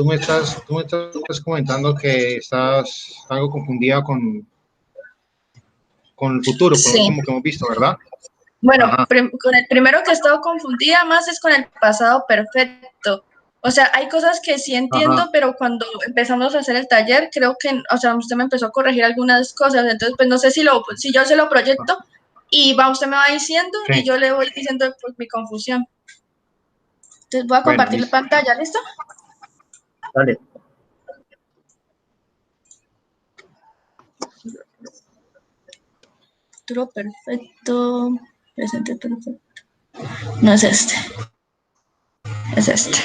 tú me estás comentando que estás algo confundida con el futuro, por lo Sí. último que hemos visto, ¿verdad? Bueno, Ajá, con el primero que he estado confundida más es con el pasado perfecto. O sea, hay cosas que sí ajá, entiendo, pero cuando empezamos a hacer el taller, creo que, o sea, usted me empezó a corregir algunas cosas, entonces, pues no sé si yo se lo proyecto y usted me va diciendo y sí, yo le voy diciendo pues mi confusión. Entonces voy a bueno, compartir la listo, pantalla, ¿listo? dale. Futuro perfecto, presente perfecto. No es este, es este.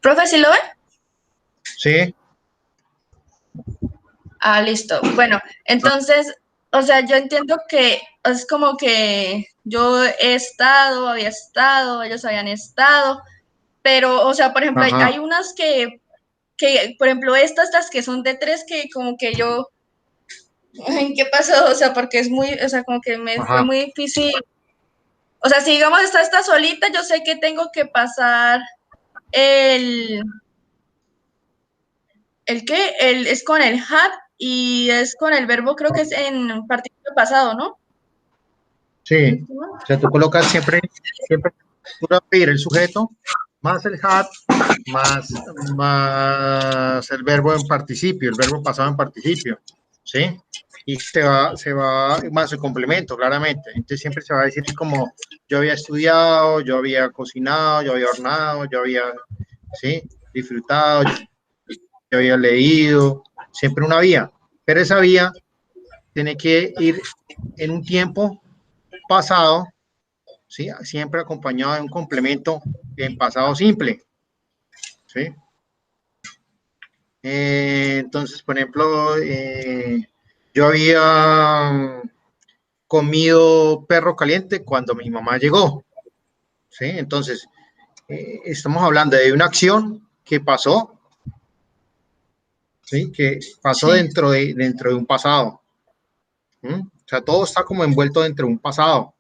¿Profe, sí lo ve? Sí, Ah, listo. Bueno, entonces, o sea, yo entiendo que es como que yo he estado, había estado, ellos habían estado, pero, o sea, por ejemplo, hay ajá, unas por ejemplo, las que son de tres, que como que yo, ¿en qué pasó? O sea, porque es muy, o sea, como que me fue ajá, muy difícil. O sea, si digamos está esta solita, yo sé que tengo que pasar el, ¿el qué? Es con el had y es con el verbo, creo que es en participio pasado, ¿no? sí. O sea, tú colocas siempre tú vas a pedir el sujeto, más el had, más el verbo en participio, el verbo pasado en participio, ¿sí? Y se va más el complemento, claramente. Entonces siempre se va a decir como yo había estudiado, yo había cocinado, yo había hornado, yo había, ¿sí? Disfrutado, yo había leído, siempre una vía. Pero esa vía tiene que ir en un tiempo pasado, ¿sí? Siempre acompañado de un complemento en pasado simple, ¿sí? Entonces, por ejemplo, yo había comido perro caliente cuando mi mamá llegó, ¿sí? Entonces, estamos hablando de una acción que pasó, ¿sí? Que pasó Sí. dentro de un pasado. ¿Sí? O sea, todo está como envuelto dentro de un pasado,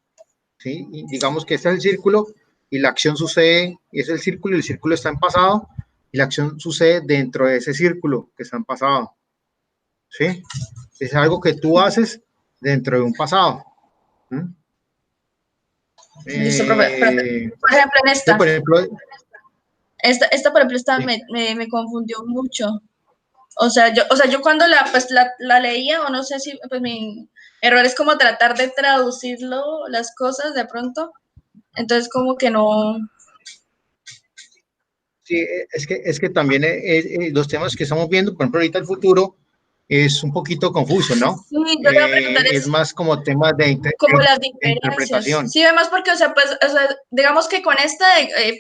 ¿sí? Y digamos que este es el círculo y la acción sucede, es el círculo y el círculo está en pasado y la acción sucede dentro de ese círculo que está en pasado, ¿sí? Es algo que tú haces dentro de un pasado. ¿Sí? Listo, profe. Por ejemplo, en Por ejemplo, por ejemplo, sí, me confundió mucho. O sea, yo cuando pues, la leía, o no sé si, pues mi error es como tratar de traducirlo, las cosas de pronto. Entonces, como que no. sí, es que también los temas que estamos viendo, por ejemplo, ahorita el futuro es un poquito confuso, ¿no? Sí, yo le voy a preguntar Es más como temas de como las de diferencias. interpretación. Sí, además porque, o sea, digamos que con esta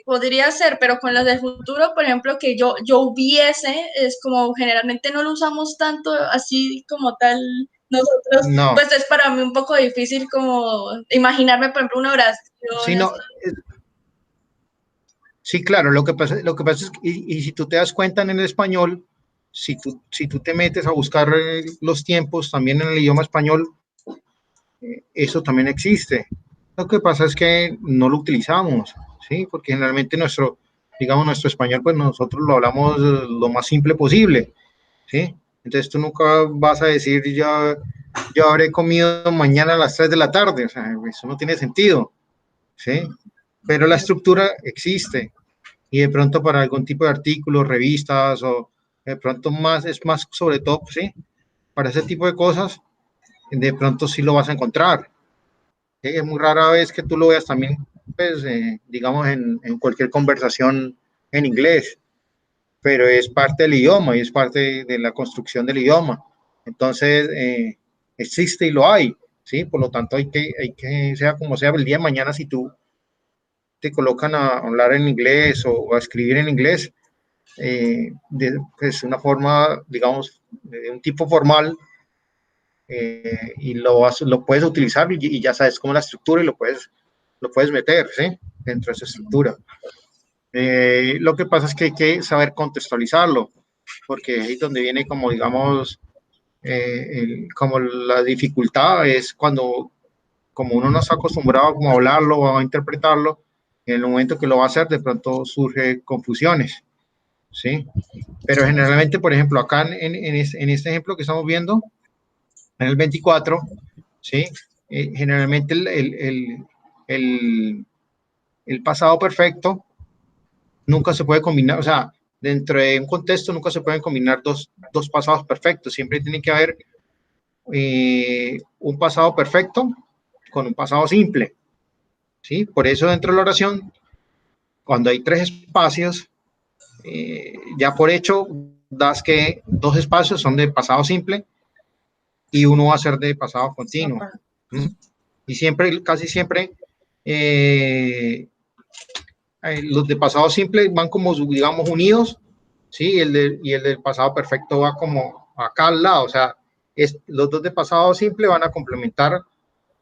podría ser, pero con las del futuro, por ejemplo, que yo hubiese, es como generalmente no lo usamos tanto así como tal nosotros, No, pues es para mí un poco difícil como imaginarme, por ejemplo, una sí, oración no, así. sí, claro, lo que pasa es que, y si tú te das cuenta en el español, si tú te metes a buscar los tiempos también en el idioma español, eso también existe. Lo que pasa es que no lo utilizamos, ¿sí? Porque generalmente digamos, nuestro español, pues nosotros lo hablamos lo más simple posible, ¿sí? Entonces tú nunca vas a decir, yo habré comido mañana a las 3 de la tarde, o sea, eso no tiene sentido, ¿sí? Pero la estructura existe y de pronto para algún tipo de artículos, revistas o de pronto es más sobre todo, ¿sí? Para ese tipo de cosas, de pronto sí lo vas a encontrar. Es muy rara vez que tú lo veas también, pues, digamos, en cualquier conversación en inglés, pero es parte del idioma y es parte de la construcción del idioma. Entonces, existe y lo hay, ¿sí? Por lo tanto, sea como sea, el día de mañana, si tú te colocan a hablar en inglés o a escribir en inglés, de pues, una forma, digamos, de un tipo formal, y lo puedes utilizar y ya sabes cómo es la estructura y lo puedes meter, ¿sí? Dentro de esa estructura. Lo que pasa es que hay que saber contextualizarlo, porque ahí es donde viene como, digamos, como la dificultad es cuando, como uno no está acostumbrado como a hablarlo o a interpretarlo, en el momento que lo va a hacer, de pronto surge confusiones, ¿sí? Pero generalmente, por ejemplo, acá en este ejemplo que estamos viendo, en el 24, ¿sí? Generalmente el pasado perfecto nunca se puede combinar, o sea, dentro de un contexto nunca se pueden combinar dos pasados perfectos, siempre tiene que haber un pasado perfecto con un pasado simple, ¿sí? Por eso dentro de la oración, cuando hay tres espacios, ya por hecho das que dos espacios son de pasado simple y uno va a ser de pasado continuo. ¿Mm? Y siempre, casi siempre, los de pasado simple van como, digamos, unidos, ¿sí? Y el del pasado perfecto va como acá al lado, o sea, los dos de pasado simple van a complementar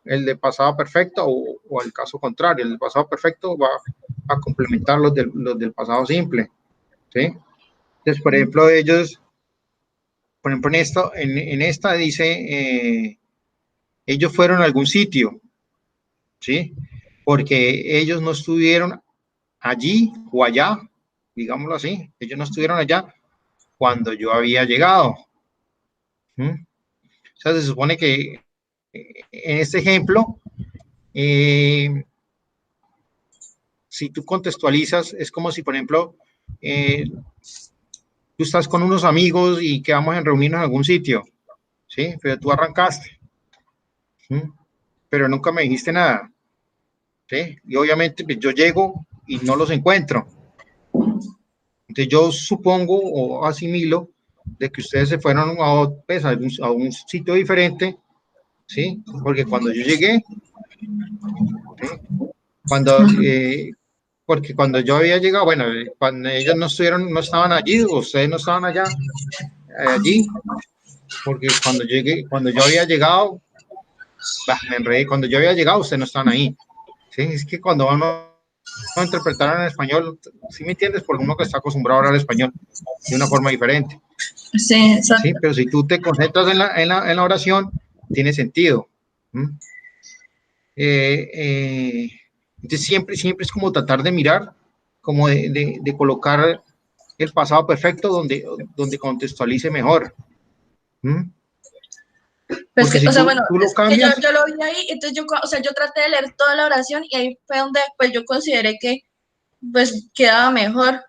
el de pasado perfecto o al caso contrario, el del pasado perfecto va a complementar los del pasado simple, ¿sí? Entonces, por ejemplo, en esta dice, ellos fueron a algún sitio, ¿sí? Porque ellos no estuvieron allí o allá, digámoslo así, ellos no estuvieron allá cuando yo había llegado. ¿Mm? O sea, se supone que en este ejemplo, si tú contextualizas, es como si, por ejemplo, tú estás con unos amigos y quedamos en reunirnos en algún sitio, ¿sí? Pero tú arrancaste, ¿sí? Pero nunca me dijiste nada, ¿sí? Y obviamente pues, yo llego y no los encuentro. Entonces yo supongo o asimilo de que ustedes se fueron pues, a un sitio diferente, ¿sí? Porque cuando yo llegué, ¿sí? Cuando, porque cuando yo había llegado, bueno, cuando ellos no estuvieron, no estaban allí, ustedes no estaban allí, porque cuando llegué, cuando yo había llegado, me enredé, cuando yo había llegado, ustedes no estaban ahí, ¿sí? Es que cuando uno a interpretar en español, ¿sí me entiendes? Por uno que está acostumbrado a hablar español de una forma diferente. Sí, exacto. Sí, pero si tú te concentras en la oración, tiene sentido. ¿Mm? Entonces siempre es como tratar de mirar, como de colocar el pasado perfecto donde contextualice mejor. ¿Mm? Pues Porque que, si o sea, bueno, tú lo es que cambias, yo lo vi ahí, entonces o sea, yo traté de leer toda la oración y ahí fue donde pues yo consideré que pues quedaba mejor,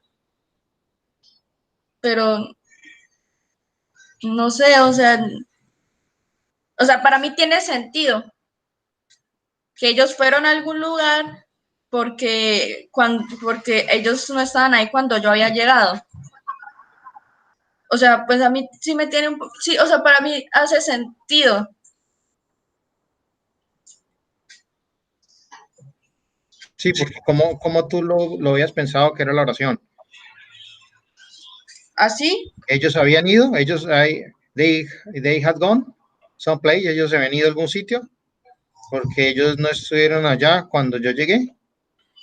pero no sé, o sea, para mí tiene sentido que ellos fueron a algún lugar porque ellos no estaban ahí cuando yo había llegado. O sea, pues a mí sí me tiene sí, o sea, para mí hace sentido. sí, porque como tú lo habías pensado que era la oración. ¿Así? Ellos habían ido, they had gone someplace, ellos se habían ido a algún sitio, porque ellos no estuvieron allá cuando yo llegué.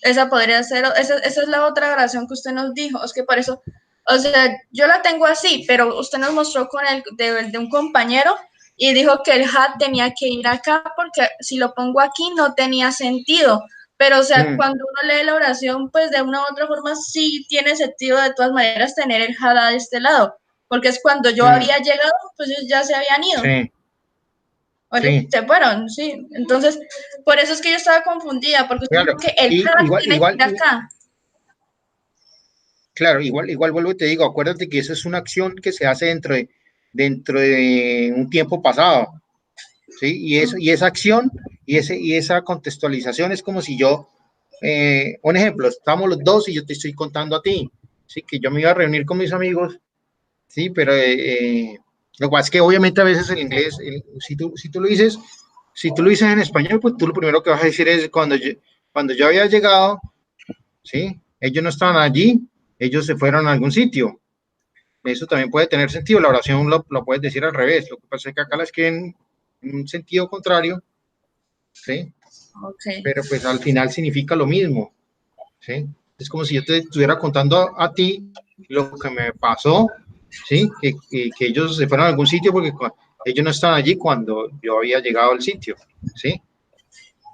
Esa podría ser, esa es la otra oración que usted nos dijo. Es que por eso, o sea, yo la tengo así, pero usted nos mostró con el de un compañero y dijo que el hat tenía que ir acá porque si lo pongo aquí no tenía sentido. Pero, o sea, cuando uno lee la oración, pues de una u otra forma sí tiene sentido de todas maneras tener el hat de este lado, porque es cuando yo había llegado, pues ellos ya se habían ido. Sí, Oye, sí, se fueron, sí. Entonces, por eso es que yo estaba confundida, porque usted claro. dijo que el Y hat tiene que ir acá. claro, igual vuelvo y te digo, acuérdate que esa es una acción que se hace dentro de un tiempo pasado, ¿sí? Y esa acción y esa contextualización es como si yo, un ejemplo, estamos los dos y yo te estoy contando a ti, ¿sí? Que yo me iba a reunir con mis amigos, ¿sí? Pero lo que pasa es que obviamente a veces el inglés, si tú lo dices, si tú lo dices en español, pues tú lo primero que vas a decir es cuando yo había llegado, ¿sí? Ellos no estaban allí, ellos se fueron a algún sitio. Eso también puede tener sentido, la oración lo puedes decir al revés, lo que pasa es que acá la escriben en un sentido contrario, ¿sí? Okay. Pero pues al final significa lo mismo, ¿sí? Es como si yo te estuviera contando a ti lo que me pasó, ¿sí? Que ellos se fueron a algún sitio porque ellos no estaban allí cuando yo había llegado al sitio, ¿sí?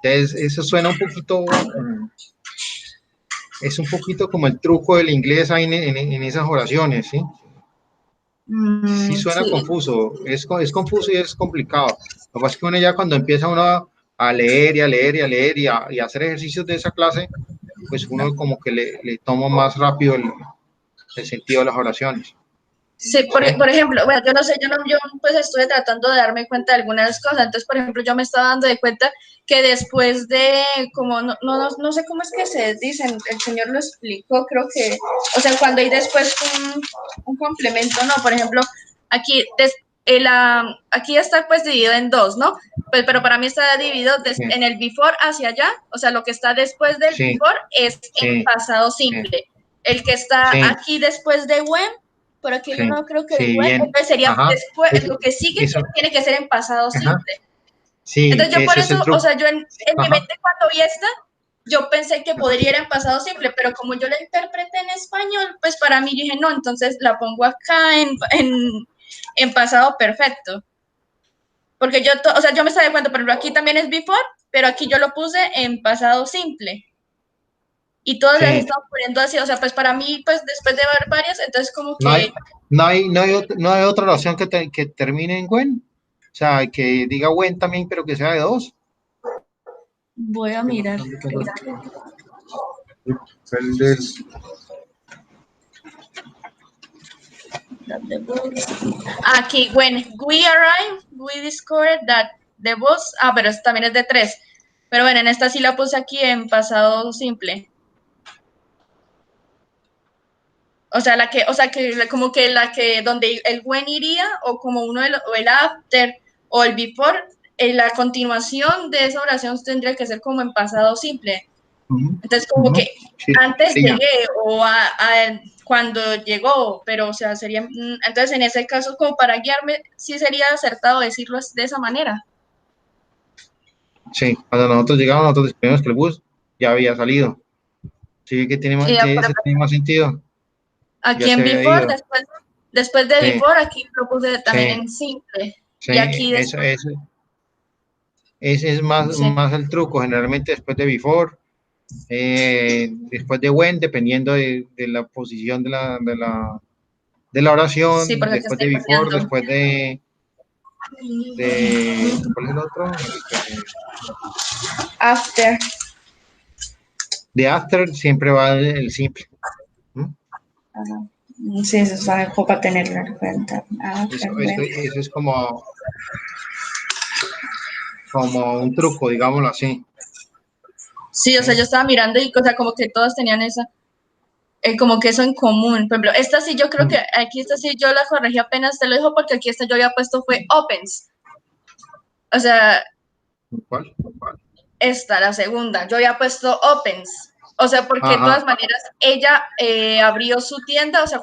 Entonces, eso suena un poquito, es un poquito como el truco del inglés ahí en esas oraciones, ¿sí? Sí suena Sí. confuso, es confuso y es complicado. Lo que pasa es que uno ya cuando empieza uno a leer y a leer y a leer y a hacer ejercicios de esa clase, pues uno como que le toma más rápido el sentido de las oraciones. Sí, ¿Sí? por ejemplo, bueno, yo no sé, yo pues estuve tratando de darme cuenta de algunas cosas, entonces, por ejemplo, yo me estaba dando de cuenta que después de, como, no sé cómo es que se dicen, el señor lo explicó, creo que, o sea, cuando hay después un complemento, ¿no? Por ejemplo, aquí, aquí está pues dividido en dos, ¿no? Pues, pero para mí está dividido Sí, en el before hacia allá, o sea, lo que está después del sí, before es en sí, pasado sí, simple. El que está sí, aquí después de when, por aquí hay sí, uno creo que de sí, when, bien. entonces sería Ajá. después, lo que sigue Eso, tiene que ser en pasado ajá. simple. Sí, Entonces yo por eso es el eso, o truco. sea, yo en mi Ajá. mente cuando vi esta, yo pensé que podría ir en pasado simple, pero como yo la interpreté en español, pues para mí dije, no, entonces la pongo acá en pasado perfecto. Porque yo, o sea, yo me estaba de cuenta, pero aquí también es before, pero aquí yo lo puse en pasado simple. Y todas las he Sí. estado poniendo así, o sea, pues para mí, pues después de ver varias, entonces como No hay, que no hay otra oración que termine en Gwen. O sea, que diga Gwen también, pero que sea de dos. voy a mirar. El del- Aquí, when we arrived, we discovered that the bus, pero también es de tres. Pero bueno, en esta sí la puse aquí en pasado simple. O sea, que como que la que donde el when iría, o como uno o el after, o el before, la continuación de esa oración tendría que ser como en pasado simple. Ujú, Entonces, como ujú. que Sí, antes sería. llegué o cuando llegó, pero o sea, sería, entonces en ese caso, como para guiarme, sí sería acertado decirlo de esa manera. Sí, cuando nosotros llegamos, nosotros descubrimos que el bus ya había salido. Sí, Y que ese tiene más sentido. Ya aquí se en había before, ido. después de Sí, before, aquí lo puse también sí, en simple. sí. Y aquí Eso, después, ese es sí, más el truco. Generalmente después de before, después de when, dependiendo de la posición de la sí, oración, porque aquí después estoy de before, copiando. después ¿cuál es el otro? After. De after siempre va el simple. ¿Mm? Ajá. Sí, eso sabe como para tenerlo en cuenta. Eso es como un truco, digámoslo así. Sí, o sea, ¿Sí? yo estaba mirando y, o sea, como que todos tenían esa, como que eso en común. Por ejemplo, esta sí, yo creo que aquí esta sí yo la corregí apenas te lo dijo porque aquí esta yo había puesto fue opens. O sea, ¿Cuál? esta, la segunda, yo había puesto opens. O sea, porque de todas Ajá, maneras ella abrió su tienda, o sea,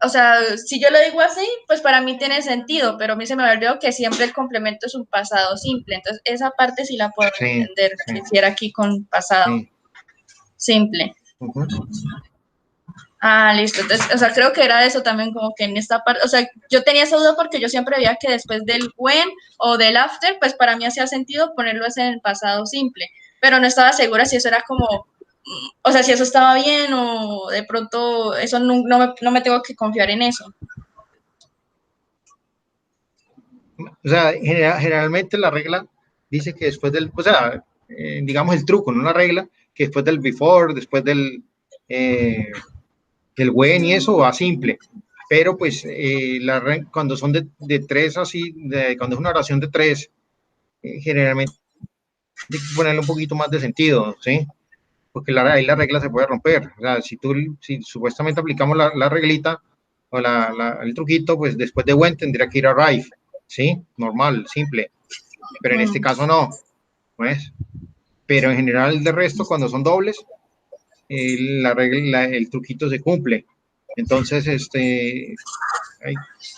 o sea, si yo lo digo así, pues para mí tiene sentido, pero a mí se me olvidó que siempre el complemento es un pasado simple. Entonces, esa parte sí la puedo sí, entender, sí, que hiciera aquí con pasado sí. simple. Ujú. Ah, listo. Entonces, o sea, creo que era eso también, como que en esta parte, o sea, yo tenía esa duda porque yo siempre veía que después del when o del after, pues para mí hacía sentido ponerlo ese en el pasado simple, pero no estaba segura si eso era como, o sea, si eso estaba bien o de pronto eso no me tengo que confiar en eso. O sea, generalmente la regla dice que después del, o sea, digamos el truco, no la regla, que después del before, después eh, del when y eso va simple. Pero pues cuando son de tres así, cuando es una oración de tres, generalmente hay que ponerle un poquito más de sentido, ¿sí? Porque ahí la regla se puede romper. O sea, si supuestamente aplicamos la reglita o el truquito, pues después de when tendría que ir a arrive, ¿sí? Normal, simple. Pero en este Mm, caso no, ¿ves? Pero en general, de resto, cuando son dobles, la regla, el truquito se cumple. Entonces,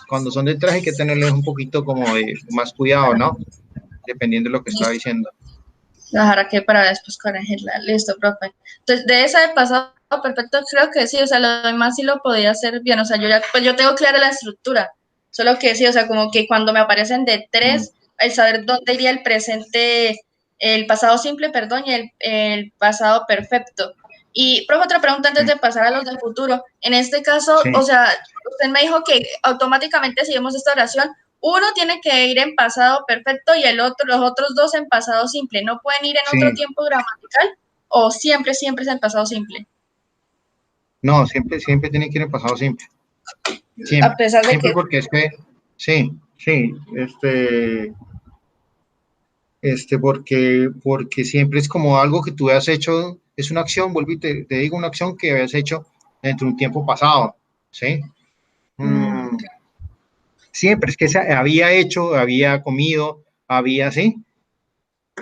cuando son de tres hay que tenerles un poquito como de más cuidado, ¿no? Dependiendo de lo que está listo. diciendo. Dejar aquí para después corregirla. Listo, profe. Entonces, de esa de pasado perfecto, creo que sí, o sea, lo demás sí lo podía hacer bien. O sea, yo ya, pues yo tengo clara la estructura. Solo que sí, o sea, como que cuando me aparecen de tres, el saber dónde iría el presente, el pasado simple, perdón, y el pasado perfecto. Y, profe, otra pregunta antes de pasar a los del futuro. En este caso, Sí. o sea, usted me dijo que automáticamente si vemos esta oración, uno tiene que ir en pasado perfecto y los otros dos en pasado simple. ¿No pueden ir en otro tiempo gramatical o siempre, siempre es en pasado simple? No, siempre tiene que ir en pasado simple. A pesar de Siempre que... porque es que, sí, porque siempre es como algo que tú has hecho, es una acción, vuelvo y te digo, una acción que habías hecho dentro de un tiempo pasado, ¿sí? Siempre es que se había hecho, había comido, había, ¿sí? O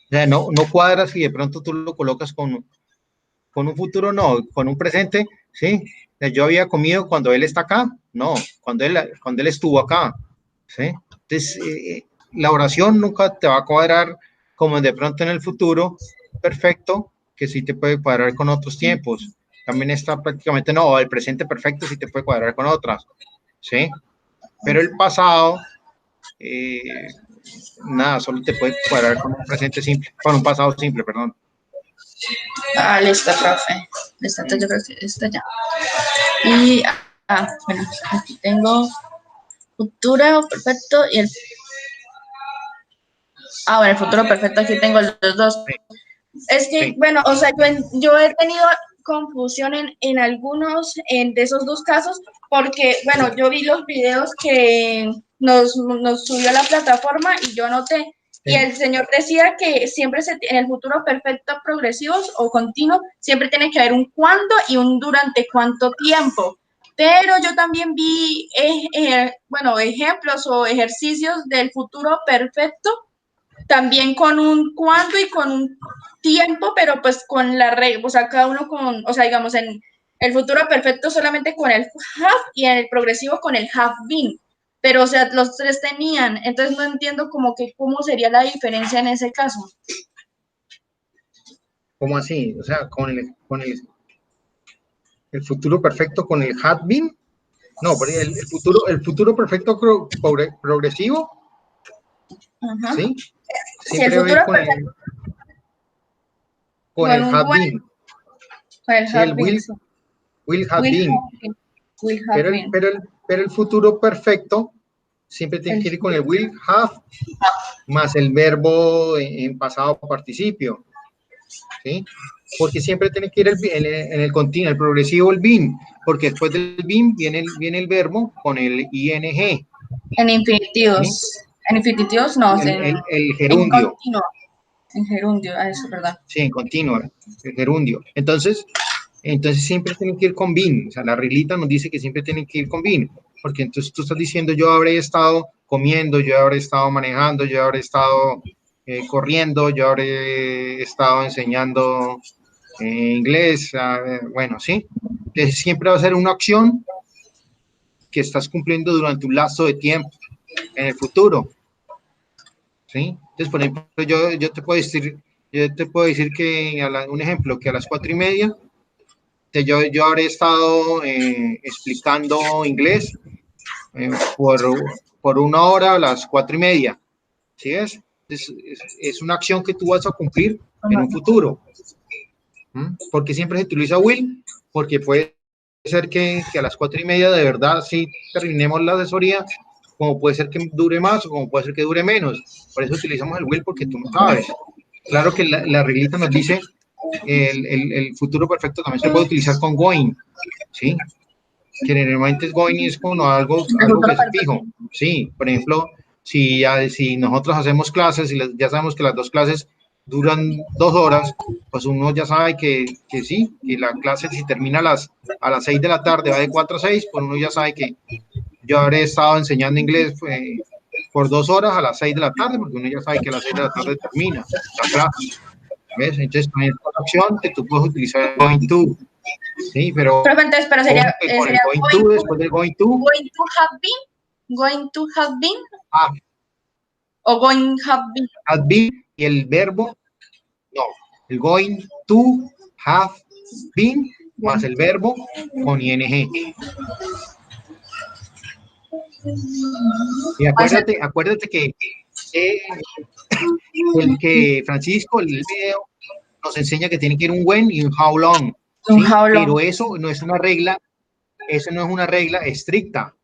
sea, no cuadras si de pronto tú lo colocas con un futuro, no, con un presente, ¿sí? O sea, yo había comido cuando él está acá, no, cuando él estuvo acá, ¿sí? Entonces, la oración nunca te va a cuadrar como de pronto en el futuro perfecto, que sí te puede cuadrar con otros tiempos. También está prácticamente, no, el presente perfecto sí te puede cuadrar con otras, ¿sí? Pero el pasado, nada, solo te puede cuadrar con un presente simple, con un pasado simple, perdón. Ah, listo, profe. Listo, entonces yo creo que está ya. Y, bueno, aquí tengo futuro perfecto y el... Ah, bueno, el futuro perfecto, aquí tengo los dos. Sí, Es que, sí, bueno, o sea, yo he tenido confusión en algunos de esos dos casos, porque, bueno, yo vi los videos que nos subió a la plataforma y yo noté, y sí. el señor decía que siempre en el futuro perfecto progresivos o continuo, siempre tiene que haber un cuándo y un durante cuánto tiempo. Pero yo también vi, bueno, ejemplos o ejercicios del futuro perfecto también con un cuándo y con un tiempo, pero pues con la regla, o sea, cada uno con, o sea, digamos, en el futuro perfecto solamente con el have y en el progresivo con el have been, pero o sea, los tres tenían, entonces no entiendo como que cómo sería la diferencia en ese caso. ¿Cómo así? O sea, el futuro perfecto con el had been. No, pero el futuro perfecto progresivo, Ajá. ¿sí? Si el Siempre va a ir futuro perfecto con con el un have when, been. con el Sí, have el been, sí. will have Will been. have been, will have Pero been. el futuro perfecto siempre tiene El que ir con el will have más el verbo en pasado participio, ¿sí? Porque siempre tiene que ir en el continuo, el progresivo, el been, porque después del been viene el verbo con el ing, en ¿sí? infinitivos. En infinitivos no, El en gerundio, continuo. En gerundio, eso es verdad. sí, en continuo, el gerundio. Entonces siempre tienen que ir con bin, o sea, la reglita nos dice que siempre tienen que ir con bin, porque entonces tú estás diciendo yo habré estado comiendo, yo habré estado manejando, yo habré estado corriendo, yo habré estado enseñando inglés, bueno, sí. Entonces siempre va a ser una acción que estás cumpliendo durante un lapso de tiempo en el futuro, ¿sí? Entonces, por ejemplo, yo te puedo decir que, un ejemplo, que a las 4:30 yo habré estado explicando inglés eh, por 1 hora a las 4:30, ¿sí es? Es una acción que tú vas a cumplir en un futuro. Porque siempre se utiliza will, porque puede ser que a las 4:30 de verdad sí terminemos la asesoría, como puede ser que dure más o como puede ser que dure menos. Por eso utilizamos el will, porque tú no sabes. Claro que la reglita nos dice el futuro perfecto también se puede utilizar con going, ¿sí? Que normalmente es going y es como El algo que futuro es perfecto. fijo, ¿sí? Por ejemplo, si nosotros hacemos clases y ya sabemos que las dos clases duran 2 horas, pues uno ya sabe que sí, que la clase si termina a las 6 de la tarde, va de 4 a 6, pues uno ya sabe que yo habré estado enseñando inglés por 2 horas a las 6 de la tarde, porque uno ya sabe que a las 6 de la tarde termina la clase. ¿Ves? Entonces, también es una opción que tú puedes utilizar going to, ¿sí? Pero Profe, entonces, pero ojo que con el sería going to, después del going to have been, ah, o going have been. has been y el verbo, no, el going to have been más el verbo con ing. Y acuérdate que Francisco, el video nos enseña que tiene que ir un when y un how long, ¿sí? Pero eso no es una regla estricta,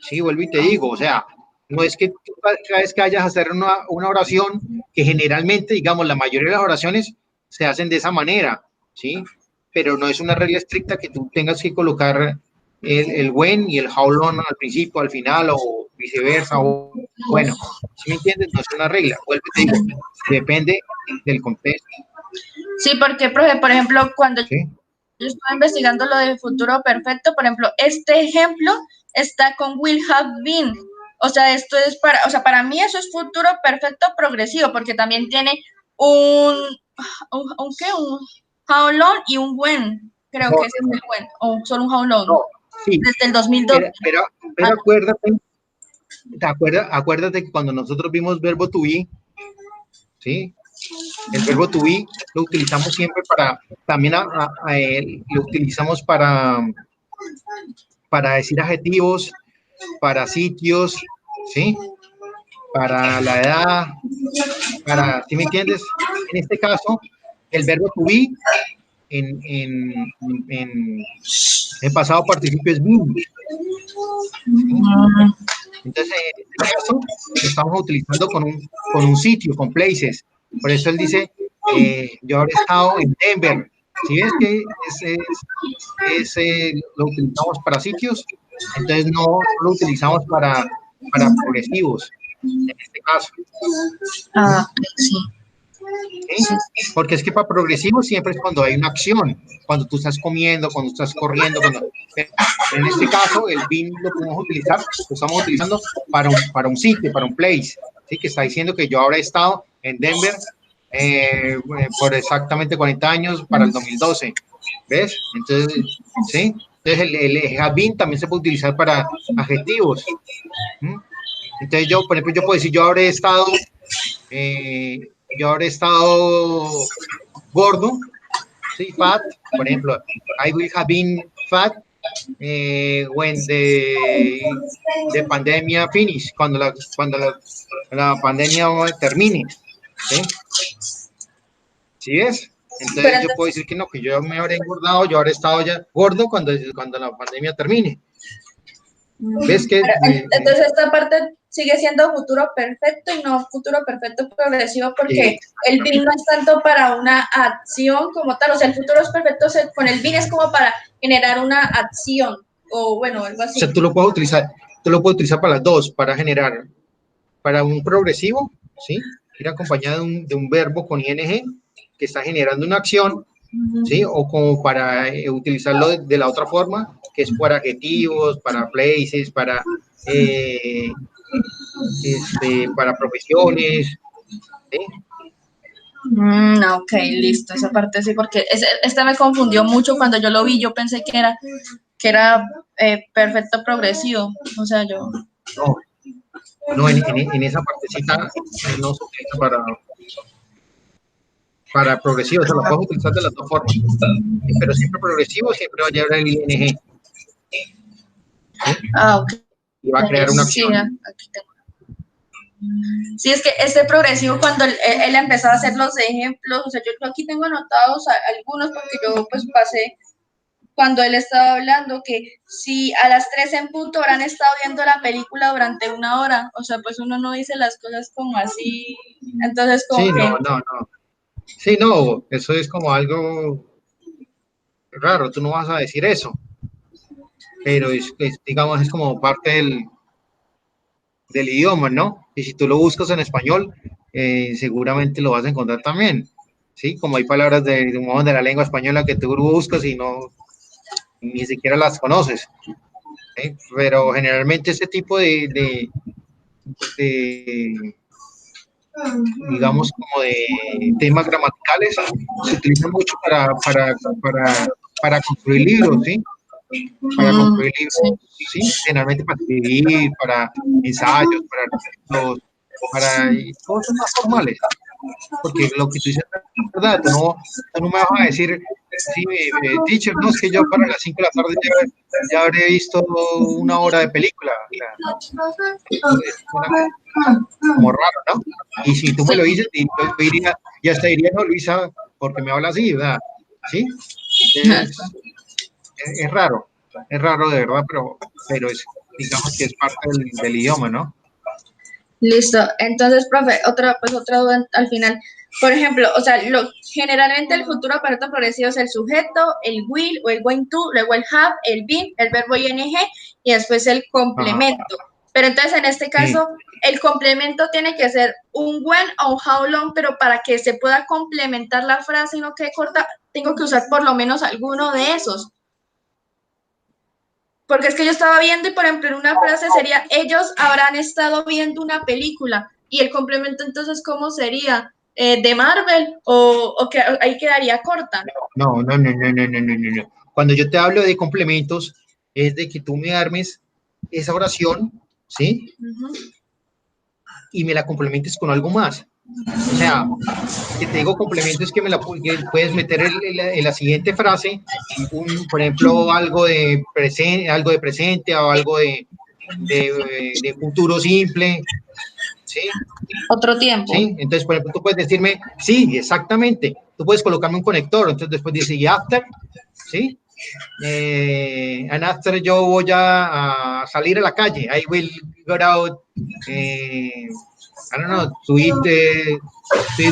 ¿sí? Vuelvo y te digo, o sea, no es que tú cada vez que vayas a hacer una oración, que generalmente, digamos, la mayoría de las oraciones se hacen de esa manera, ¿sí? Pero no es una regla estricta que tú tengas que colocar el when y el how long al principio, al final, o viceversa, o bueno, ¿sí me entiendes? No es una regla, vuelvo y te digo, depende del contexto. Sí, porque, profe, por ejemplo, cuando ¿Sí? yo estaba investigando lo de futuro perfecto, por ejemplo, este ejemplo está con will have been. O sea, esto es para mí eso es futuro perfecto progresivo, porque también tiene un how long y un when. Creo que ese es el when, o solo un how long. No, sí. Desde el 2012. Pero acuérdate que cuando nosotros vimos verbo to be, ¿sí? El verbo to be lo utilizamos siempre también lo utilizamos para decir adjetivos, para sitios, ¿sí? Para la edad, ¿sí me entiendes? En este caso, el verbo to be en pasado participio es been. Entonces, en este caso, lo estamos utilizando con un sitio, con places. Por eso él dice, yo habré estado en Denver. Si ves que lo utilizamos para sitios, entonces no lo utilizamos para progresivos, en este caso. Sí. ¿Sí? Porque es que para progresivos siempre es cuando hay una acción, cuando tú estás comiendo, cuando estás corriendo, en este caso el bin lo estamos utilizando para un sitio, para un place, ¿sí? Que está diciendo que yo habré estado en Denver por exactamente 40 años para el 2012, ¿ves? Entonces, ¿sí? Entonces el have been también se puede utilizar para adjetivos. ¿Mm? Entonces yo, por ejemplo, yo puedo decir yo habré estado gordo, ¿sí? Fat, por ejemplo, I will have been fat when the pandemia finish, cuando la pandemia termine, ¿sí? ¿Sí ves? Entonces yo puedo decir que no, que yo me habré engordado, yo habré estado ya gordo cuando la pandemia termine. ¿Ves que? Entonces esta parte sigue siendo futuro perfecto y no futuro perfecto progresivo, porque el BIN no es tanto para una acción como tal, o sea, el futuro es perfecto con el BIN es como para generar una acción, o bueno, algo así. O sea, tú lo puedes utilizar para las dos, para generar, para un progresivo, ¿sí? Ir acompañado de un verbo con ing que está generando una acción, ¿sí? O como para utilizarlo de la otra forma, que es para adjetivos, para places, para profesiones, ¿sí? Ok, listo, esa parte sí, porque esta me confundió mucho cuando yo lo vi, yo pensé que era perfecto progresivo, o sea, yo... No, en esa partecita no se utiliza para progresivo, se lo puedes utilizar de las dos formas, pero siempre progresivo, siempre va a llevar el ing. ¿Sí? Ok. Y va a crear una acción. Sí, aquí tengo. Sí, es que este progresivo, cuando él empezó a hacer los ejemplos, o sea, yo aquí tengo anotados algunos porque yo pues pasé cuando él estaba hablando que si a las 3 en punto habrán estado viendo la película durante 1 hora, o sea, pues uno no dice las cosas como así, entonces como sí, que... no. Sí, no, eso es como algo raro, tú no vas a decir eso, pero digamos, es como parte del idioma, ¿no? Y si tú lo buscas en español, seguramente lo vas a encontrar también, ¿sí? Como hay palabras de la lengua española que tú buscas y ni siquiera las conoces, ¿sí? Pero generalmente ese tipo de digamos, como de temas gramaticales, se utilizan mucho para construir libros, ¿sí? Para construir libros, ¿sí? Generalmente para escribir, para ensayos, para cosas más formales. Porque lo que tú dices es verdad, tú no me vas a decir, sí, teacher, no, es que yo para las 5 de la tarde ya habré visto 1 hora de película. O sea, es como raro, ¿no? Y si tú me lo Sí, dices, yo diría, ya hasta diría, no, Luisa, porque me habla así, ¿verdad? ¿Sí? Es raro de verdad, pero es, digamos que es parte del idioma, ¿no? listo. Entonces, profe, otra duda al final. Por ejemplo, o sea, generalmente el futuro perfecto progresivo es el sujeto, el will o el going to, luego el have, el been, el verbo ing y después el Ajá, complemento. Pero entonces, en este sí. caso, el complemento tiene que ser un when o un how long, pero para que se pueda complementar la frase y no quede corta, tengo que usar por lo menos alguno de esos. Porque es que yo estaba viendo y, por ejemplo, en una frase sería, ellos habrán estado viendo una película. Y el complemento entonces, ¿cómo sería? ¿De Marvel? ¿O que ahí quedaría corta? No, no, no, no, no, no, no, no, no. Cuando yo te hablo de complementos, es de que tú me armes esa oración, ¿sí? Ujú. Y me la complementes con algo más. O sea, que te digo complemento es que que puedes meter en la siguiente frase, por ejemplo, algo de presente o algo de futuro simple, ¿sí? Otro tiempo. ¿Sí? Entonces, por ejemplo, tú puedes decirme, sí, exactamente. Tú puedes colocarme un conector, entonces después dice, y after, ¿sí? And after yo voy a salir a la calle. I will go out, I don't know, to eat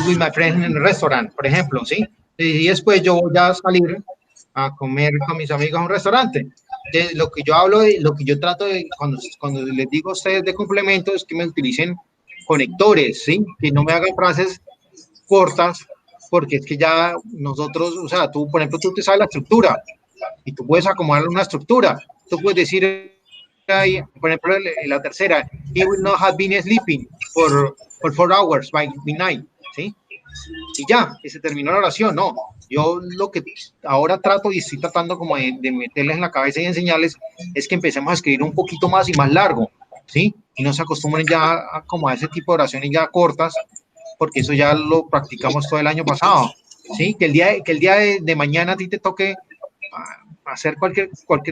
with my friends in a restaurant, por ejemplo, ¿sí? Y después yo voy a salir a comer con mis amigos a un restaurante. Entonces, lo que yo hablo, lo que yo trato de, cuando les digo a ustedes de complemento, es que me utilicen conectores, ¿sí? Que no me hagan frases cortas, porque es que ya nosotros, o sea, tú, por ejemplo, tú te sabes la estructura, y tú puedes acomodar una estructura. Tú puedes decir, ahí, por ejemplo, la tercera, he will not have been sleeping for 4 hours by midnight, ¿sí? Y ya, y se terminó la oración, no. Yo lo que ahora trato y estoy tratando como de meterles en la cabeza y enseñarles es que empecemos a escribir un poquito más y más largo, ¿sí? Y no se acostumbren ya como a ese tipo de oraciones ya cortas, porque eso ya lo practicamos todo el año pasado, ¿sí? Que el día de mañana a ti te toque hacer cualquier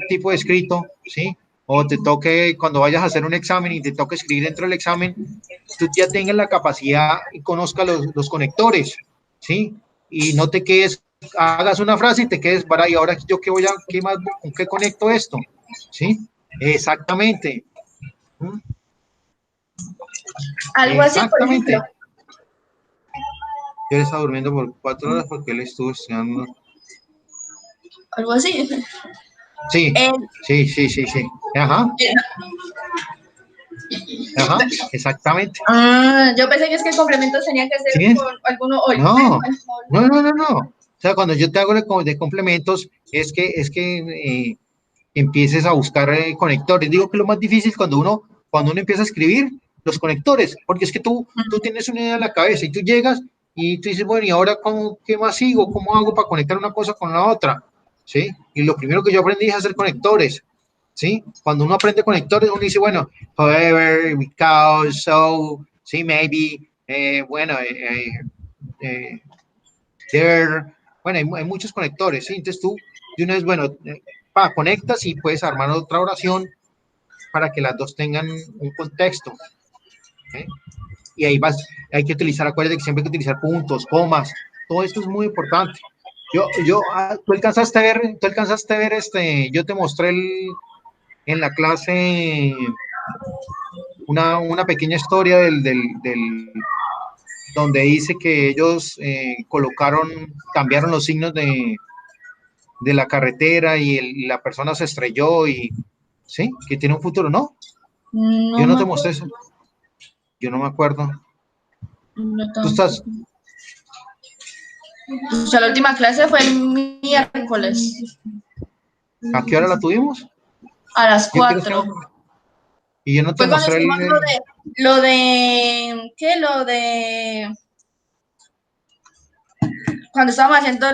tipo de escrito, ¿sí? O te toque, cuando vayas a hacer un examen y te toque escribir dentro del examen, tú ya tengas la capacidad y conozcas los conectores, ¿sí? Y no te quedes, hagas una frase y te quedes para ahí, ahora yo qué voy a, qué más, con qué conecto esto, ¿sí? Exactamente. ¿Mm? Algo así, por ejemplo. Exactamente. Yo estaba durmiendo por 4 horas porque él estuvo estudiando. Algo así. Sí, Eh, sí, sí, sí, sí. Ajá, eh, ajá, exactamente. yo pensé que es que el complemento tenía que ser ¿Sí? con alguno o el No, no, no, no, no. O sea, cuando yo te hago de complementos, es que empieces a buscar conectores. Digo que lo más difícil cuando uno empieza a escribir, los conectores, porque es que tú tienes una idea en la cabeza y tú llegas y tú dices, bueno, ¿y ahora qué más sigo? ¿Cómo hago para conectar una cosa con la otra? ¿Sí? Y lo primero que yo aprendí es a hacer conectores. ¿Sí? Cuando uno aprende conectores, uno dice, bueno, however, because, so, sí, maybe, bueno, eh, there, bueno, hay muchos conectores, ¿sí? Entonces tú, de una vez, bueno, conectas y puedes armar otra oración para que las dos tengan un contexto, ¿eh? Y ahí hay que utilizar, acuérdate que siempre hay que utilizar puntos, comas, todo esto es muy importante. Tú alcanzaste a ver yo te mostré en la clase una pequeña historia donde dice que ellos cambiaron los signos de la carretera y la persona se estrelló y, ¿sí? Que tiene un futuro, ¿no? no Yo no me te mostré acuerdo. eso, yo no me acuerdo. No Tú estás, tampoco. O sea, la última clase fue el miércoles ¿a qué hora la tuvimos? a las Yo quiero que 4. y yo no te Fue cuando mostré hicimos ¿qué? Cuando estábamos haciendo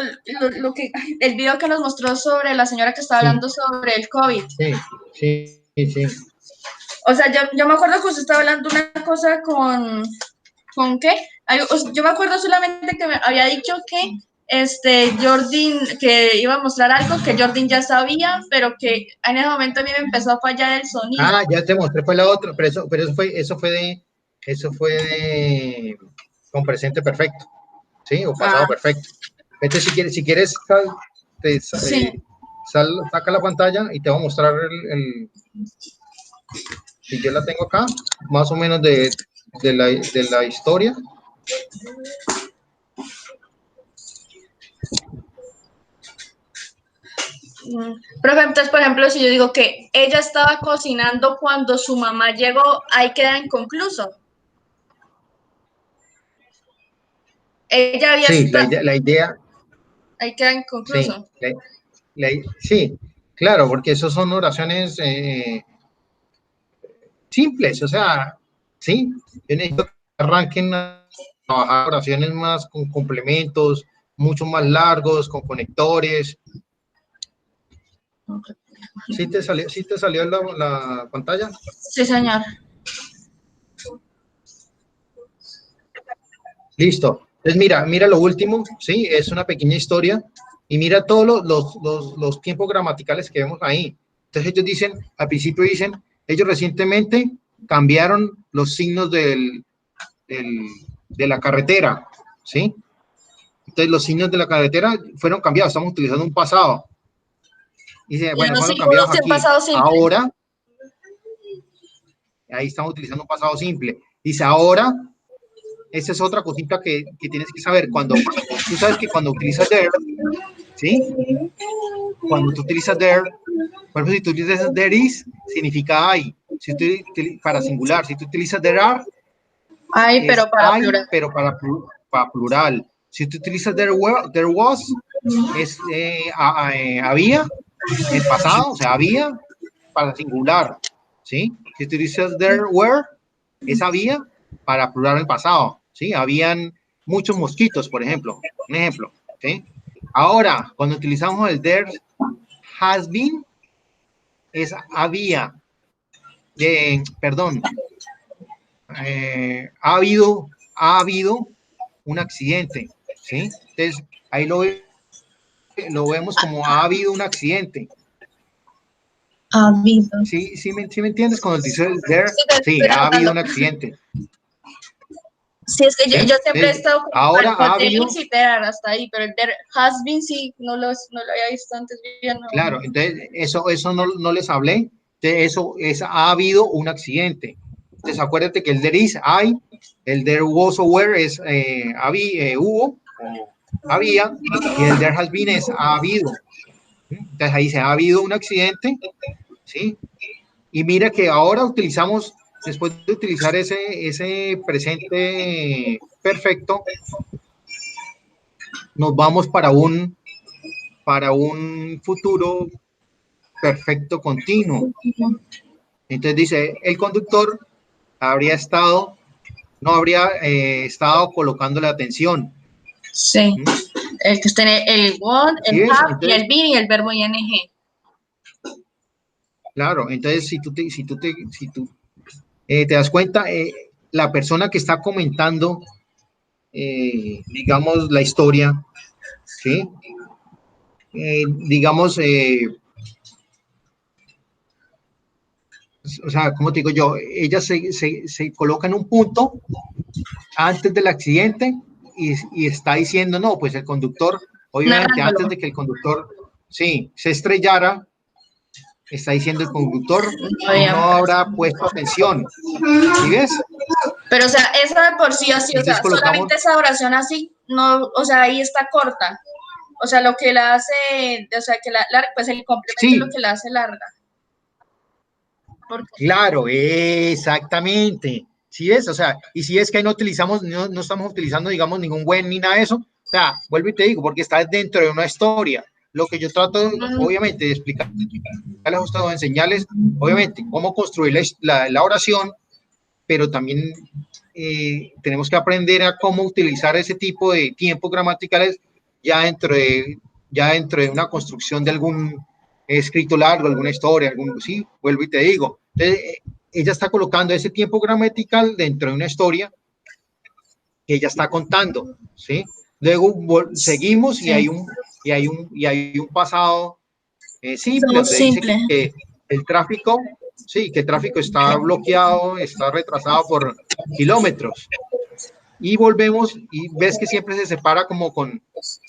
el video que nos mostró sobre la señora que estaba sí, hablando sobre el COVID. sí, sí, sí, O sea, yo me acuerdo que usted estaba hablando una cosa ¿con qué? Yo me acuerdo solamente que me había dicho que Jordi, que iba a mostrar algo que Jordi ya sabía, pero que en ese momento a mí me empezó a fallar el sonido. Ah, ya te mostré, fue la otra, pero eso fue de con presente perfecto, ¿sí? O pasado perfecto. Entonces, si quieres, Sí. saca la pantalla y te voy a mostrar si yo la tengo acá, más o menos de la historia. Profe, entonces, por ejemplo, si yo digo que ella estaba cocinando cuando su mamá llegó, ahí queda inconcluso. Ella había Sí, estado... la idea, Ahí queda sí, inconcluso. sí, claro, porque esos son oraciones simples, o sea, sí, yo necesito que arranquen a trabajar oraciones más con complementos, mucho más largos, con conectores. ¿Sí te salió la pantalla? Sí, señor. Listo. Entonces, mira lo último, sí, es una pequeña historia y mira todos los tiempos gramaticales que vemos ahí. Entonces ellos dicen, al principio dicen, ellos recientemente cambiaron los signos de la carretera, ¿sí? Entonces los signos de la carretera fueron cambiados, estamos utilizando un pasado. Dice, Ya bueno, no fueron sigo cambiados sin aquí. pasado simple. Ahora, ahí estamos utilizando un pasado simple. Dice, ahora, esa es otra cosita que tienes que saber. Tú sabes que cuando utilizas there, ¿sí? Cuando tú utilizas there, por ejemplo, si tú utilizas there is, significa hay. Si tú, para singular, si tú utilizas there are, Ay, es pero para hay, plural. pero para plural. Si tú utilizas there was, es había, en pasado, o sea, había para singular, ¿sí? Si tú utilizas there were, es había para plural en pasado, ¿sí? Habían muchos mosquitos, por ejemplo, un ejemplo, ¿sí? Ahora, cuando utilizamos el there has been, es había, perdón, ha habido un accidente, ¿sí? Entonces, ahí lo vemos como ha habido un accidente. Habido. ¿Sí me entiendes? Cuando dice there, Sí, te sí, estoy ha habido anotando. un accidente. Sí, es que ¿Sí? yo siempre he Entonces, estado ahora con ha there habido, is y there are hasta ahí, pero el there has been sí, no lo había visto antes bien. No. claro, entonces eso no les hablé, de eso ha habido un accidente. Entonces acuérdate que el there is hay, el there was o were es hubo o había, y el there has been es ha habido. ¿Sí? Entonces ahí se ha habido un accidente, ¿sí? Y mira que ahora utilizamos, después de utilizar ese presente perfecto, nos vamos para un futuro perfecto continuo. Entonces dice, el conductor no habría estado colocándole atención. Sí, ¿Mm? el que tiene el want, el ¿Sí ves? have y Entonces, el been y el verbo ing. claro, entonces si tú te das cuenta, la persona que está comentando, digamos, la historia, ¿sí? Digamos, o sea, ¿cómo te digo yo? Ella se coloca en un punto antes del accidente y está diciendo, no, pues el conductor, obviamente Narrándolo. antes de que el conductor, sí, se estrellara, está diciendo el conductor, No había no habrá puesto atención. ¿Sí ves? Pero, o sea, esa de por sí así, o Entonces sea, colocamos, solamente esa oración así, no, o sea, ahí está corta. O sea, lo que la hace, o sea, que pues el complemento es lo sí, que la hace larga. Porque, claro, exactamente. ¿Sí ves? O sea, y si es que ahí no estamos utilizando, digamos, ningún buen ni nada de eso, o sea, vuelvo y te digo, porque está dentro de una historia. Lo que yo trato, obviamente, de explicar a ustedes, enseñarles, obviamente, cómo construir la oración, pero también tenemos que aprender a cómo utilizar ese tipo de tiempos gramaticales ya ya dentro de una construcción de algún escrito largo, alguna historia, sí, vuelvo y te digo. Entonces, ella está colocando ese tiempo gramatical dentro de una historia que ella está contando, ¿sí? Luego seguimos y hay un pasado simple, donde simple. dice que el tráfico, sí, que el tráfico está bloqueado, está retrasado por kilómetros. Y volvemos y ves que siempre se separa como con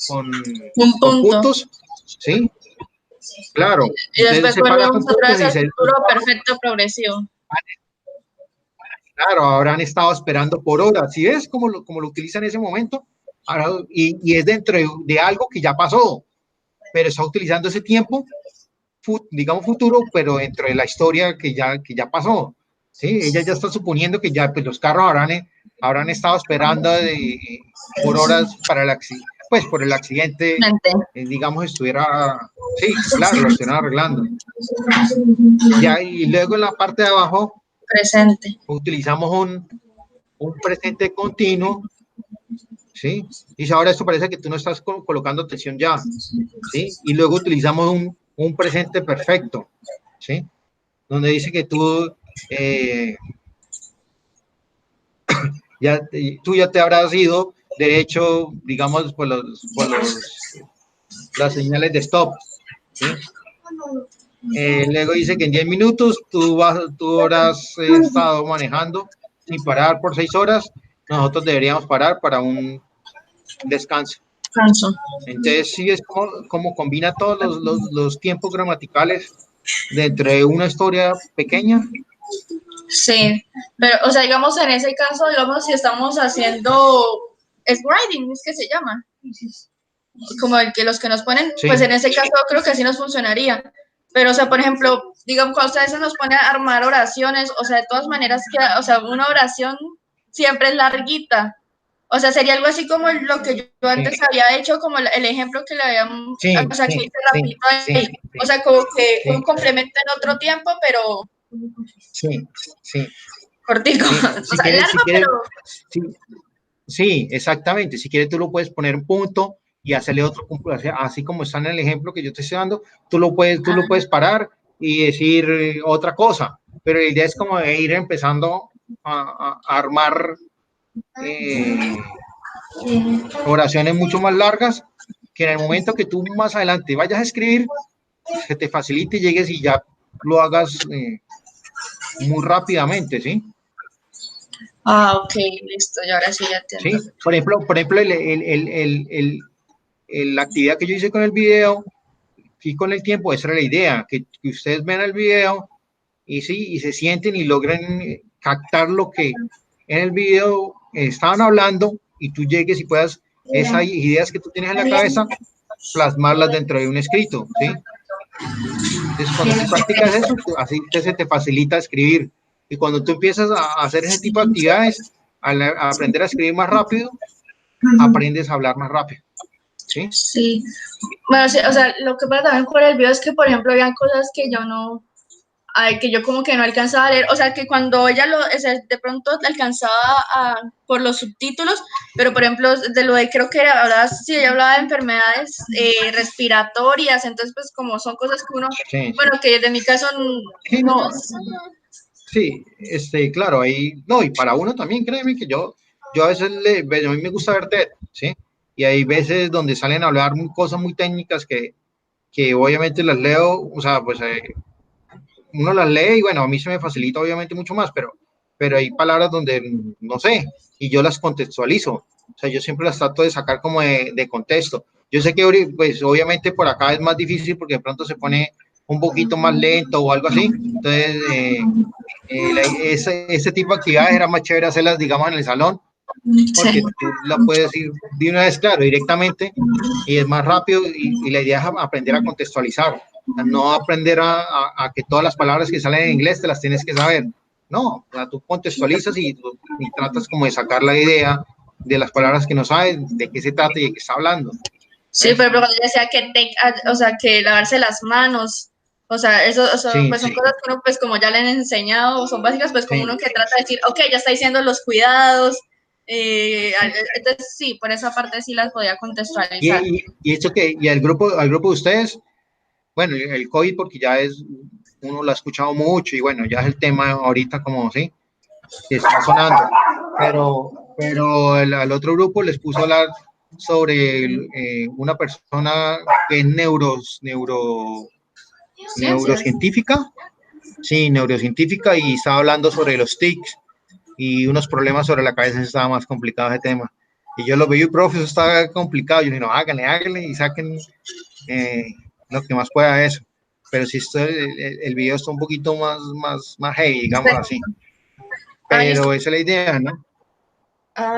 un punto. puntos, ¿sí? Claro. Y después volvemos otra vez al dice, futuro perfecto progresivo. Claro, habrán estado esperando por horas. ¿Sí ves cómo lo utilizan en ese momento? Ahora, y es dentro de algo que ya pasó, pero está utilizando ese tiempo, digamos futuro, pero dentro de la historia que ya pasó. ¿Sí? Ella ya está suponiendo que ya pues, los carros habrán estado esperando por horas para el accidente, pues por el accidente, digamos, estuviera, sí, claro, lo estuvieran arreglando. Ya, y luego en la parte de abajo, presente. Utilizamos un presente continuo, ¿sí? Y ahora esto parece que tú no estás colocando atención ya, ¿sí? Y luego utilizamos un presente perfecto, ¿sí? Donde dice que tú ya te habrás ido derecho, digamos, por las señales de stop, ¿sí? Luego dice que en 10 minutos tú habrás estado manejando sin parar por 6 horas. Nosotros deberíamos parar para un descanso. Entonces, sí es como combina todos los tiempos gramaticales dentro de una historia pequeña. Sí, pero, o sea, digamos, en ese caso, digamos, si estamos haciendo writing, es que se llama, como los que nos ponen, sí. Pues en ese caso creo que así nos funcionaría. Pero, o sea, por ejemplo, digamos, cuando ustedes nos ponen a armar oraciones, o sea, de todas maneras, o sea, una oración siempre es larguita. O sea, sería algo así como lo que yo antes había hecho, como el ejemplo que le habíamos, o sea, que hice rapidito ahí. O sea, como que un complemento en otro tiempo, pero... Sí. Cortico. Sí. O sea, largo, pero... Sí, exactamente. Si quieres, tú lo puedes poner un punto y hacerle otro, así como está en el ejemplo que yo te estoy dando, tú lo puedes parar y decir otra cosa. Pero la idea es como de ir empezando a armar oraciones mucho más largas, que en el momento que tú más adelante vayas a escribir, se te facilite y llegues y ya lo hagas muy rápidamente, ¿sí? Ah, ok, listo, y ahora sí ya entiendo. Sí, por ejemplo, la actividad que yo hice con el video, y con el tiempo, esa era la idea, que ustedes ven el video y sí, y se sienten y logren captar lo que en el video estaban hablando y tú llegues y puedas, esas ideas que tú tienes en la cabeza, plasmarlas dentro de un escrito, ¿sí? Entonces, cuando tú practicas eso, así se te facilita escribir. Y cuando tú empiezas a hacer ese tipo de actividades, al aprender a escribir más rápido, aprendes a hablar más rápido. ¿Sí? Sí. Bueno, sí, o sea, lo que pasa también con el video es que, por ejemplo, habían cosas que yo no, que yo como que no alcanzaba a leer, o sea, que cuando ella de pronto alcanzaba por los subtítulos, pero por ejemplo, de lo de, creo que ella hablaba de enfermedades respiratorias, entonces pues como son cosas que uno, bueno, que de mi caso no. Sí, claro, ahí, no, y para uno también, créeme que yo a veces, a mí me gusta ver TED, ¿sí? Y hay veces donde salen a hablar cosas muy técnicas que obviamente las leo, o sea, pues uno las lee y bueno, a mí se me facilita obviamente mucho más, pero hay palabras donde no sé, y yo las contextualizo, o sea, yo siempre las trato de sacar como de contexto. Yo sé que pues obviamente por acá es más difícil porque de pronto se pone un poquito más lento o algo así, entonces ese tipo de actividades era más chévere hacerlas, digamos, en el salón, porque tú la puedes ir de una vez, claro, directamente, y es más rápido, y la idea es aprender a contextualizar, no aprender a que todas las palabras que salen en inglés te las tienes que saber, no, o sea, tú contextualizas y tratas como de sacar la idea de las palabras que no sabes, de qué se trata y de qué está hablando. Sí, pero cuando yo decía o sea, que lavarse las manos, o sea, eso sí, pues son cosas que uno, pues como ya le han enseñado, son básicas, pues como uno que trata de decir, ok, ya está diciendo los cuidados, entonces sí, por esa parte sí las podía contextualizar. Y eso que, y al grupo de ustedes, bueno, el COVID porque ya uno lo ha escuchado mucho y bueno, ya es el tema ahorita como, sí, que está sonando, pero al otro grupo les puso a hablar sobre una persona que es neurocientífica, sí, neurocientífica, y estaba hablando sobre los tics y unos problemas sobre la cabeza. Estaba más complicado ese tema. Y yo lo vi, profe, eso está complicado. Yo dije, no, háganle y saquen lo que más pueda de eso. Pero si el video está un poquito más heavy, digamos así. Pero esa es la idea, ¿no?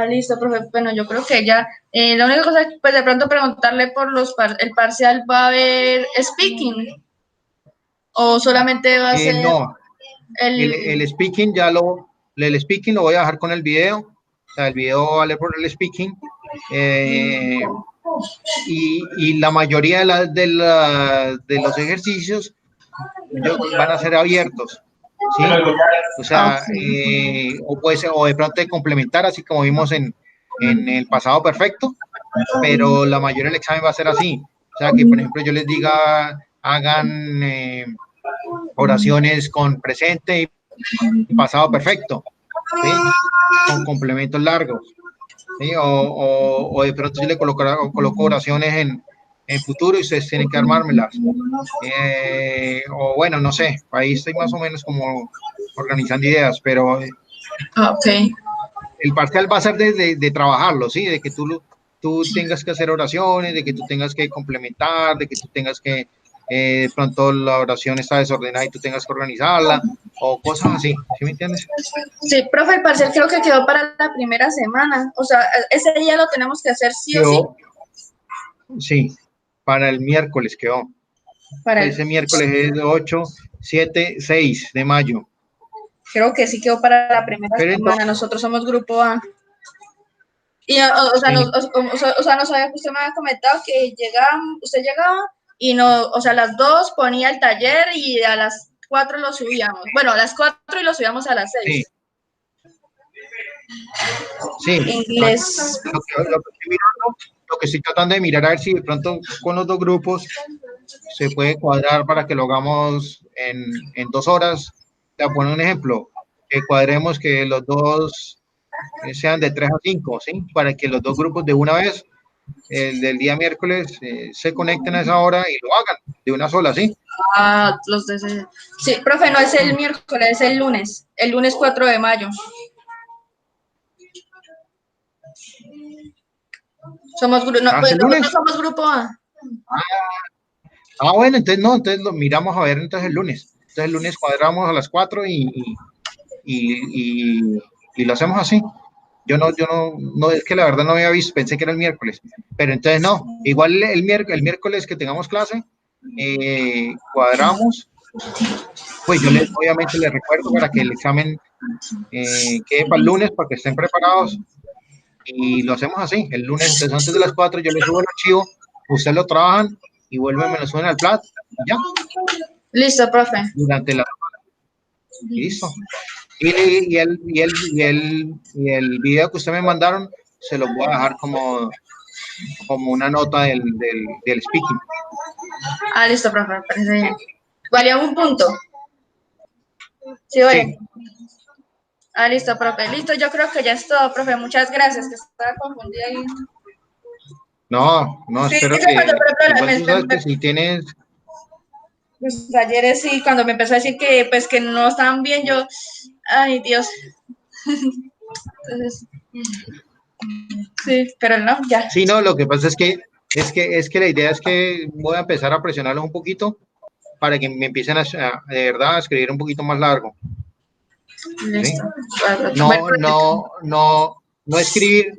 Listo, profe. Bueno, yo creo que ya, la única cosa es, pues, de pronto preguntarle por el parcial, ¿va a haber speaking? ¿O solamente va a ser no, el speaking el speaking lo voy a dejar con el video. O sea, el video vale por el speaking. Y la mayoría de los ejercicios van a ser abiertos, ¿sí? O sea, o puede ser, o de pronto de complementar, así como vimos en el pasado perfecto, pero la mayoría del examen va a ser así. O sea, que por ejemplo yo les diga, hagan oraciones con presente y pasado perfecto, ¿sí? Con complementos largos, ¿sí? O de pronto yo le coloco oraciones en futuro y ustedes tienen que armármelas. O bueno, no sé, ahí estoy más o menos como organizando ideas, pero el parcial va a ser de trabajarlo, ¿sí? De que tú tengas que hacer oraciones, de que tú tengas que complementar, de que tú tengas que, de pronto la oración está desordenada y tú tengas que organizarla, o cosas así, ¿sí me entiendes? Sí, profe, el parcial creo que quedó para la primera semana. O sea, ese día lo tenemos que hacer sí o sí. Sí, para el miércoles quedó. Ese miércoles es 8, 7, 6 de mayo. Creo que sí quedó para la primera semana. Nosotros somos grupo A. Y, nos había, usted me había comentado que usted llegaba y a las 2 ponía el taller y a las 4 lo subíamos. Bueno, a las 4 y lo subíamos a las 6. Sí. Inglés. Lo que estoy tratando de mirar a ver si de pronto con los dos grupos se puede cuadrar para que lo hagamos en 2 horas. Te voy a poner un ejemplo, que cuadremos que los dos sean de 3 a 5, ¿sí? Para que los dos grupos de una vez, el del día miércoles, se conecten a esa hora y lo hagan de una sola, ¿sí? Sí, profe, no es el miércoles, es el lunes 4 de mayo. Somos grupo, nosotros somos grupo A. Bueno, entonces lo miramos a ver entonces el lunes. Entonces el lunes cuadramos a las 4 y lo hacemos así. Yo no, es que la verdad no había visto, pensé que era el miércoles, pero entonces no, igual el miércoles que tengamos clase, cuadramos, pues yo obviamente les recuerdo para que el examen quede para el lunes, para que estén preparados, y lo hacemos así, el lunes, entonces antes de las 4 yo les subo el archivo, ustedes lo trabajan y vuelven, me lo suben al plat, ya. Listo, profe. Durante la listo. Y el video que ustedes me mandaron, se los voy a dejar como una nota del speaking. Listo, profe, parece bien. ¿Valía un punto? Sí, vale. Sí. Listo, profe. Listo, yo creo que ya es todo, profe. Muchas gracias, que estaba confundida ahí. No, sí, espero que igual tú sabes que si tienes... Pues ayer sí, cuando me empezó a decir que pues que no estaban bien, yo, ay Dios. Entonces, sí, pero no, ya. Sí, no, lo que pasa es que la idea es que voy a empezar a presionarlos un poquito para que me empiecen de verdad a escribir un poquito más largo. Listo. ¿Sí? No escribir